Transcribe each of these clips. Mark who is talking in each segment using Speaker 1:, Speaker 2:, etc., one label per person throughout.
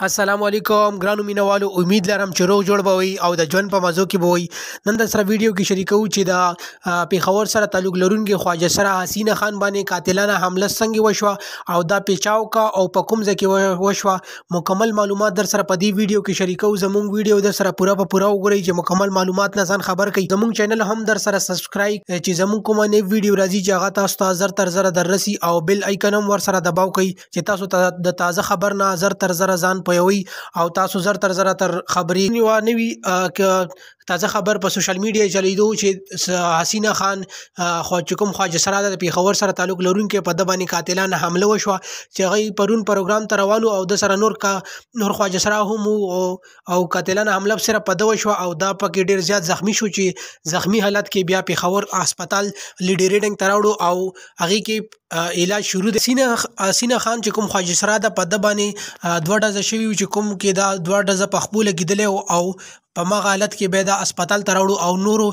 Speaker 1: السلام علیکم ګرانو مینوالو، امید لرم چې روغ جوړ به وي او د ژوند په مزو کې به وي. نن در سره ویډیو کې شریکو چې د پیښور سره تعلق لرونکي خواجه سره حسینه خان باندې قاتلانه حمله څنګه وشوه او دا پیچاو کا او په کوم ځای کې وشوه. مکمل معلومات در سره په دې ویډیو کې شریکو. زموږ ویډیو در سره پوره وګورئ چې مکمل معلومات نه ځان خبر کړئ. زموږ چینل هم در سره سبسکرایب چې زموږ کومه نوې ویډیو راځي چې هغه تاسو ته زر تر زر دررسي او بیل آیکن هم ور سره دباو کړئ چې تاسو ته د تازه خبر نه زر تر زر ځان پوي او تاسو زر تر زر تر خبري نوي تازه خبر په سوشل میډیا چلیدو چې حسینه خان کوم خواجه سره د پیښور سره تعلق لرونکي په د باندې قاتلانه حمله وشوه چې هغه پرون پروګرام ته روانو او د سره نور خواجه سره هم او قاتلانه حمله سره په د وشوه او دا پکې ډیر زیات زخمی شو چې زخمی حالت کې بیا پیښور هسپتال لیډریډنګ تراوړو او هغه کې علاج شروع دي. حسینه خان چې کوم خواجه سره د په د باندې دوه ډزه شوي چې کوم کې دا دوه ډزه په خپل کېدلې او په ما حالت کې به د هسپتال تراوړو او نورو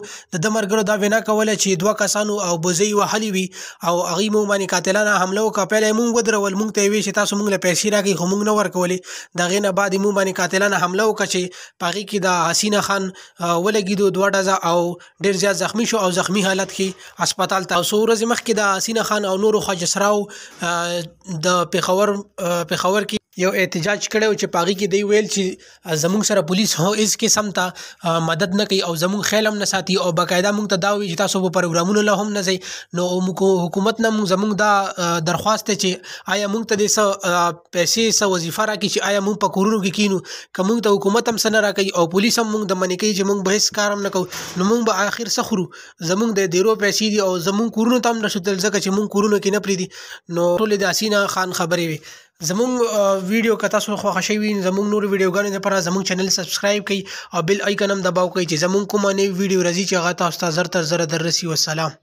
Speaker 1: د مرګرو دا وینا کوله چې دوه کسانو او بوزي وهلي وي او هغه مو باندې قاتلانه حمله وکړه. پهله مونږ ودرول، مونږ ته وی چې تاسو مونږ له پیسې راکړئ خو مونږ نه ورکولې. دغه نه بعد مو باندې قاتلانه حمله وکړه چې پاغي کې د حسینه خان ولګیدو دوه ډزه او ډیر زیات زخمی شو او زخمی حالت کې هسپتال ته. سو ورځې مخکې د حسینه خان او نورو خواجه سراو د پیښور کې یو احتجاج کړو چې پاغي کې دی ویل چې زموږ سره پولیس هو اس قسم ته مدد نه کوي او زموږ خیال هم نه ساتي او باقاعده موږ ته دا وی چې تاسو په پروګرامونو له هم نه ځئ. نو حکومت نه زموږ دا درخواست چې آیا موږ ته د پیسې وظیفه راکړي چې آیا موږ په کورونو کې کینو که موږ ته حکومت هم سره راکړي او پولیس هم موږ د منې کوي چې موږ به هیڅ کار هم نه کوو نو موږ به اخر څه خورو. زموږ د ډیرو پیسې دي او زموږ کورونو ته هم نشو تلل ځکه چې موږ کورونو کې نه پریدي. نو ټول د حسینه خان خبرې وي. زموږ ویډیو که تاسو خوښ شوي زموږ نور ویډیوګانو لپاره زموږ چینل سبسکرایب کړئ او بیل آیکن هم دباو کړئ چې زموږ کومه نوې ویډیو راځي چې هغه تاسو ته زر تر زر دررسي. والسلام.